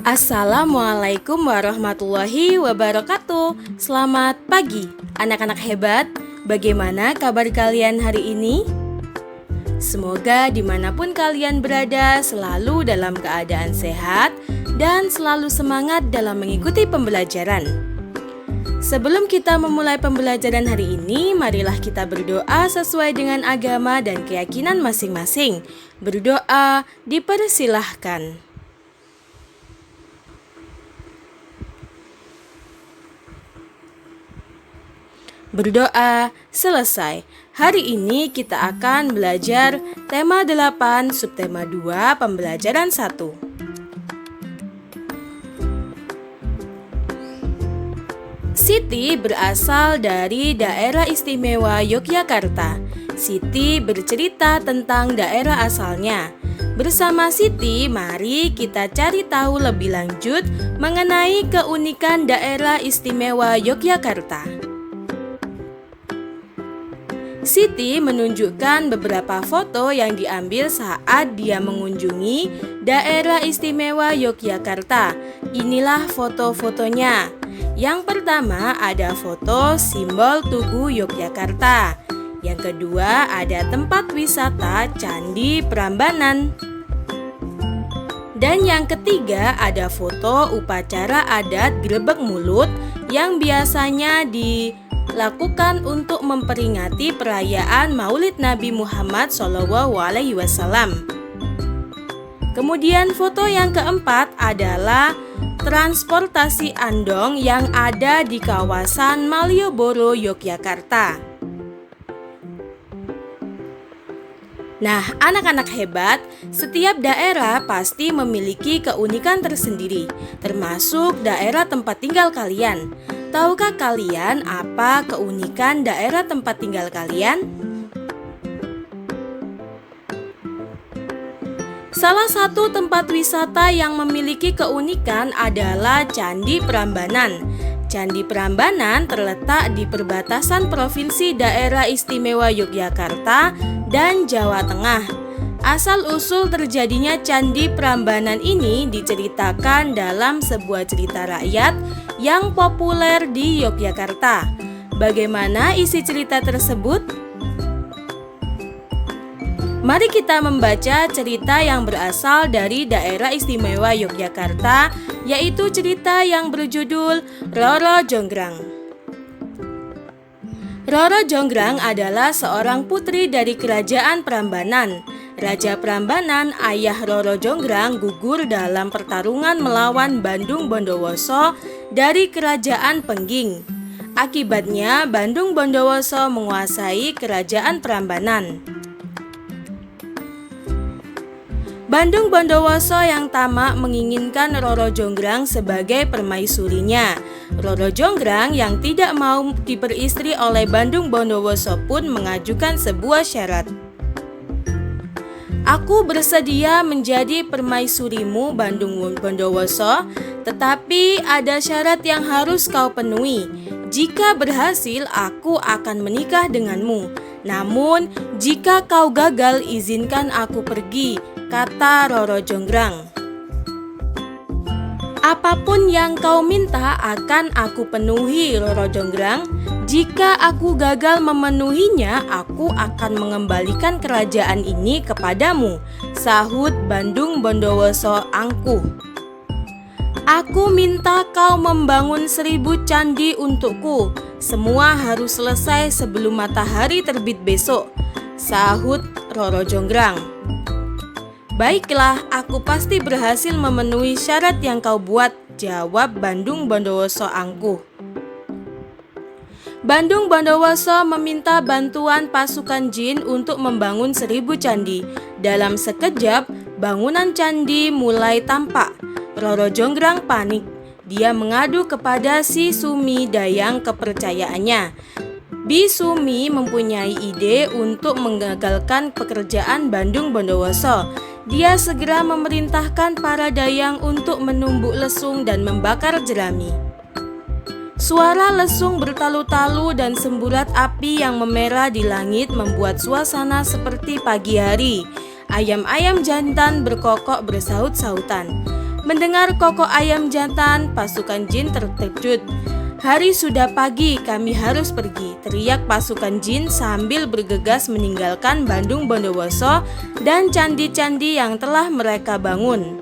Assalamualaikum warahmatullahi wabarakatuh. Selamat pagi anak-anak hebat. Bagaimana kabar kalian hari ini? Semoga dimanapun kalian berada selalu dalam keadaan sehat dan selalu semangat dalam mengikuti pembelajaran. Sebelum kita memulai pembelajaran hari ini, marilah kita berdoa sesuai dengan agama dan keyakinan masing-masing. Berdoa dipersilahkan. Berdoa selesai. Hari ini kita akan belajar tema 8, subtema 2, pembelajaran 1. Siti berasal dari daerah istimewa Yogyakarta. Siti bercerita tentang daerah asalnya. Bersama Siti, mari kita cari tahu lebih lanjut mengenai keunikan daerah istimewa Yogyakarta. Siti menunjukkan beberapa foto yang diambil saat dia mengunjungi daerah istimewa Yogyakarta. Inilah foto-fotonya. Yang pertama ada foto simbol Tugu Yogyakarta. Yang kedua ada tempat wisata Candi Prambanan. Dan yang ketiga ada foto upacara adat Grebeg Mulut yang biasanya dilakukan untuk memperingati perayaan Maulid Nabi Muhammad SAW. Kemudian foto yang keempat adalah transportasi andong yang ada di kawasan Malioboro, Yogyakarta. Nah, anak-anak hebat, setiap daerah pasti memiliki keunikan tersendiri, termasuk daerah tempat tinggal kalian. Tahukah kalian apa keunikan daerah tempat tinggal kalian? Salah satu tempat wisata yang memiliki keunikan adalah Candi Prambanan. Candi Prambanan terletak di perbatasan Provinsi Daerah Istimewa Yogyakarta dan Jawa Tengah. Asal-usul terjadinya Candi Prambanan ini diceritakan dalam sebuah cerita rakyat yang populer di Yogyakarta. Bagaimana isi cerita tersebut? Mari kita membaca cerita yang berasal dari daerah istimewa Yogyakarta, yaitu cerita yang berjudul Roro Jonggrang. Roro Jonggrang adalah seorang putri dari kerajaan Prambanan. Raja Prambanan, ayah Roro Jonggrang, gugur dalam pertarungan melawan Bandung Bondowoso dari kerajaan Pengging. Akibatnya, Bandung Bondowoso menguasai kerajaan Prambanan. Bandung Bondowoso yang tamak menginginkan Roro Jonggrang sebagai permaisurinya. Roro Jonggrang yang tidak mau diperistri oleh Bandung Bondowoso pun mengajukan sebuah syarat. Aku bersedia menjadi permaisurimu, Bandung Bondowoso, tetapi ada syarat yang harus kau penuhi. Jika berhasil, aku akan menikah denganmu. Namun, jika kau gagal, izinkan aku pergi, kata Roro Jonggrang. Apapun yang kau minta akan aku penuhi, Roro Jonggrang. Jika aku gagal memenuhinya, aku akan mengembalikan kerajaan ini kepadamu, sahut Bandung Bondowoso angkuh. Aku minta kau membangun 1000 candi untukku. Semua harus selesai sebelum matahari terbit besok, sahut Roro Jonggrang. Baiklah, aku pasti berhasil memenuhi syarat yang kau buat, jawab Bandung Bondowoso angkuh. Bandung Bondowoso meminta bantuan pasukan jin untuk membangun 1000 candi. Dalam sekejap, bangunan candi mulai tampak. Roro Jonggrang panik. Dia mengadu kepada si Sumi Dayang kepercayaannya. Bi Sumi mempunyai ide untuk menggagalkan pekerjaan Bandung Bondowoso. Dia segera memerintahkan para dayang untuk menumbuk lesung dan membakar jerami. Suara lesung bertalu-talu dan semburat api yang memerah di langit membuat suasana seperti pagi hari. Ayam-ayam jantan berkokok bersaut-sautan. Mendengar kokok ayam jantan, pasukan jin terkejut. "Hari sudah pagi, kami harus pergi," teriak pasukan jin sambil bergegas meninggalkan Bandung Bondowoso dan candi-candi yang telah mereka bangun.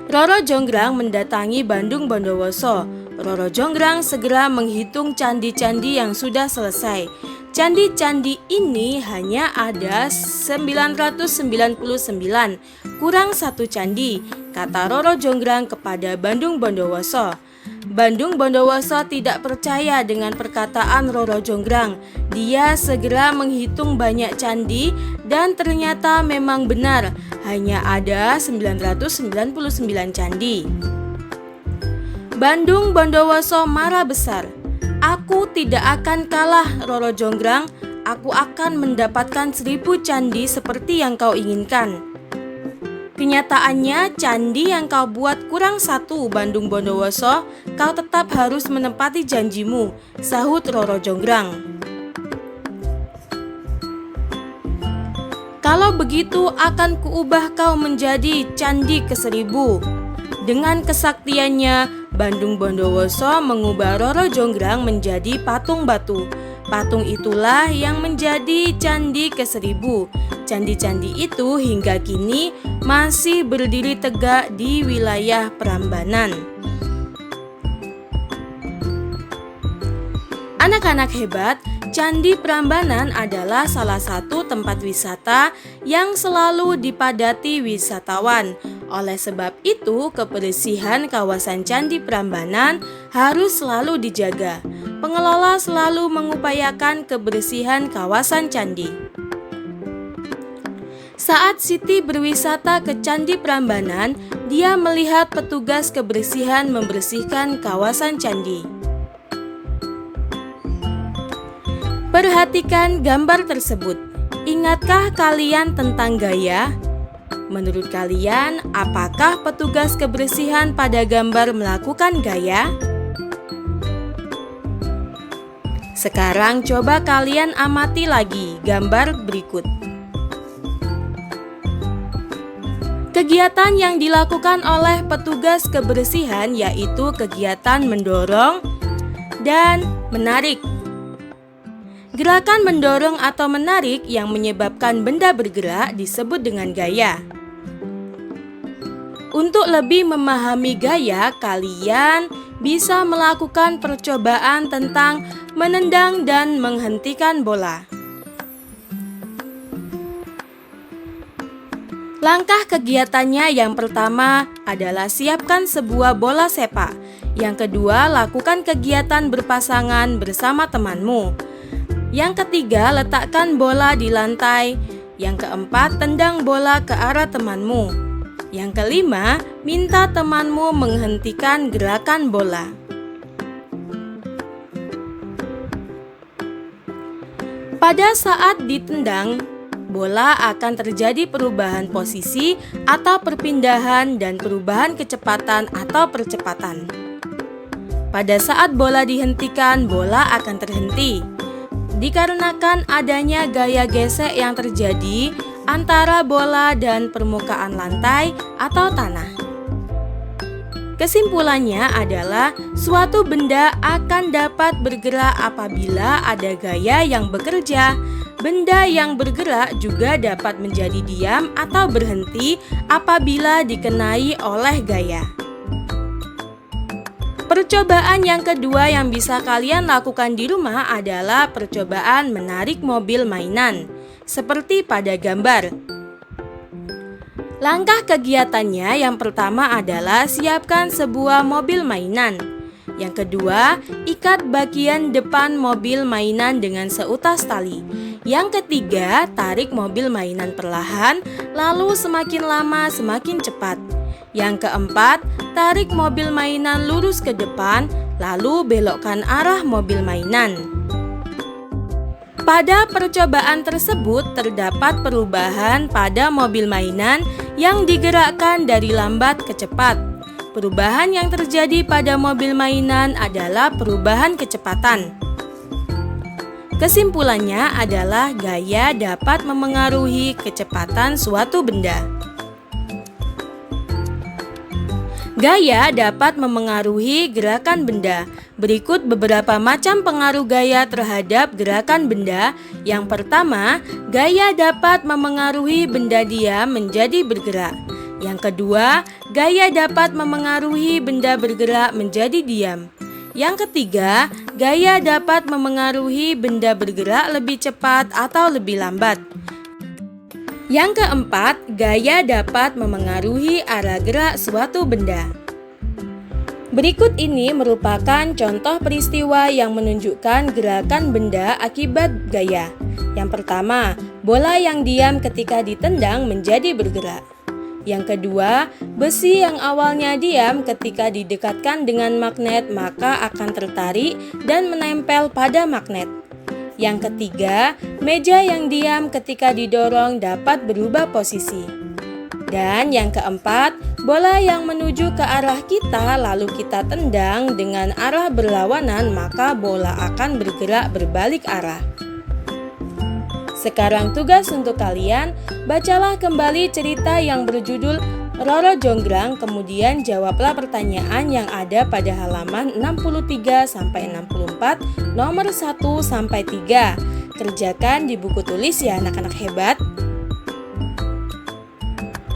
Roro Jonggrang mendatangi Bandung Bondowoso. Roro Jonggrang segera menghitung candi-candi yang sudah selesai. Candi-candi ini hanya ada 999, kurang satu candi, kata Roro Jonggrang kepada Bandung Bondowoso. Bandung Bondowoso tidak percaya dengan perkataan Roro Jonggrang. Dia segera menghitung banyak candi dan ternyata memang benar, hanya ada 999 candi. Bandung Bondowoso marah besar. "Aku tidak akan kalah, Roro Jonggrang. Aku akan mendapatkan 1000 candi seperti yang kau inginkan." "Kenyataannya candi yang kau buat kurang satu, Bandung Bondowoso. Kau tetap harus menepati janjimu," sahut Roro Jonggrang. "Kalau begitu akan kuubah kau menjadi candi ke-1000. Dengan kesaktiannya, Bandung Bondowoso mengubah Roro Jonggrang menjadi patung batu. Patung itulah yang menjadi candi ke-1000. Candi-candi itu hingga kini masih berdiri tegak di wilayah Prambanan. Anak-anak hebat, Candi Prambanan adalah salah satu tempat wisata yang selalu dipadati wisatawan. Oleh sebab itu, kebersihan kawasan Candi Prambanan harus selalu dijaga. Pengelola selalu mengupayakan kebersihan kawasan candi. Saat Siti berwisata ke Candi Prambanan, dia melihat petugas kebersihan membersihkan kawasan candi. Perhatikan gambar tersebut. Ingatkah kalian tentang gaya? Menurut kalian, apakah petugas kebersihan pada gambar melakukan gaya? Sekarang coba kalian amati lagi gambar berikut. Kegiatan yang dilakukan oleh petugas kebersihan yaitu kegiatan mendorong dan menarik. Gerakan mendorong atau menarik yang menyebabkan benda bergerak disebut dengan gaya. Untuk lebih memahami gaya, kalian bisa melakukan percobaan tentang menendang dan menghentikan bola. Langkah kegiatannya yang pertama adalah siapkan sebuah bola sepak. Yang kedua, lakukan kegiatan berpasangan bersama temanmu. Yang ketiga, letakkan bola di lantai. Yang keempat, tendang bola ke arah temanmu. Yang kelima, minta temanmu menghentikan gerakan bola. Pada saat ditendang, bola akan terjadi perubahan posisi atau perpindahan dan perubahan kecepatan atau percepatan. Pada saat bola dihentikan, bola akan terhenti. Dikarenakan adanya gaya gesek yang terjadi antara bola dan permukaan lantai atau tanah. Kesimpulannya adalah suatu benda akan dapat bergerak apabila ada gaya yang bekerja. Benda yang bergerak juga dapat menjadi diam atau berhenti apabila dikenai oleh gaya. Percobaan yang kedua yang bisa kalian lakukan di rumah adalah percobaan menarik mobil mainan, seperti pada gambar. Langkah kegiatannya yang pertama adalah siapkan sebuah mobil mainan. Yang kedua, ikat bagian depan mobil mainan dengan seutas tali. Yang ketiga, tarik mobil mainan perlahan, lalu semakin lama semakin cepat. Yang keempat, tarik mobil mainan lurus ke depan, lalu belokkan arah mobil mainan. Pada percobaan tersebut terdapat perubahan pada mobil mainan yang digerakkan dari lambat ke cepat. Perubahan yang terjadi pada mobil mainan adalah perubahan kecepatan. Kesimpulannya adalah gaya dapat memengaruhi kecepatan suatu benda. Gaya dapat memengaruhi gerakan benda. Berikut beberapa macam pengaruh gaya terhadap gerakan benda. Yang pertama, gaya dapat memengaruhi benda diam menjadi bergerak. Yang kedua, gaya dapat memengaruhi benda bergerak menjadi diam. Yang ketiga, gaya dapat memengaruhi benda bergerak lebih cepat atau lebih lambat. Yang keempat, gaya dapat memengaruhi arah gerak suatu benda. Berikut ini merupakan contoh peristiwa yang menunjukkan gerakan benda akibat gaya. Yang pertama, bola yang diam ketika ditendang menjadi bergerak. Yang kedua, besi yang awalnya diam ketika didekatkan dengan magnet maka akan tertarik dan menempel pada magnet. Yang ketiga, meja yang diam ketika didorong dapat berubah posisi. Dan yang keempat, bola yang menuju ke arah kita lalu kita tendang dengan arah berlawanan maka bola akan bergerak berbalik arah. Sekarang tugas untuk kalian, bacalah kembali cerita yang berjudul Roro Jonggrang, kemudian jawablah pertanyaan yang ada pada halaman 63-64, nomor 1-3. Kerjakan di buku tulis ya anak-anak hebat.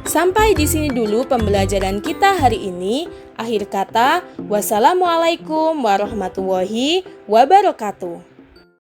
Sampai di sini dulu pembelajaran kita hari ini. Akhir kata, wassalamualaikum warahmatullahi wabarakatuh.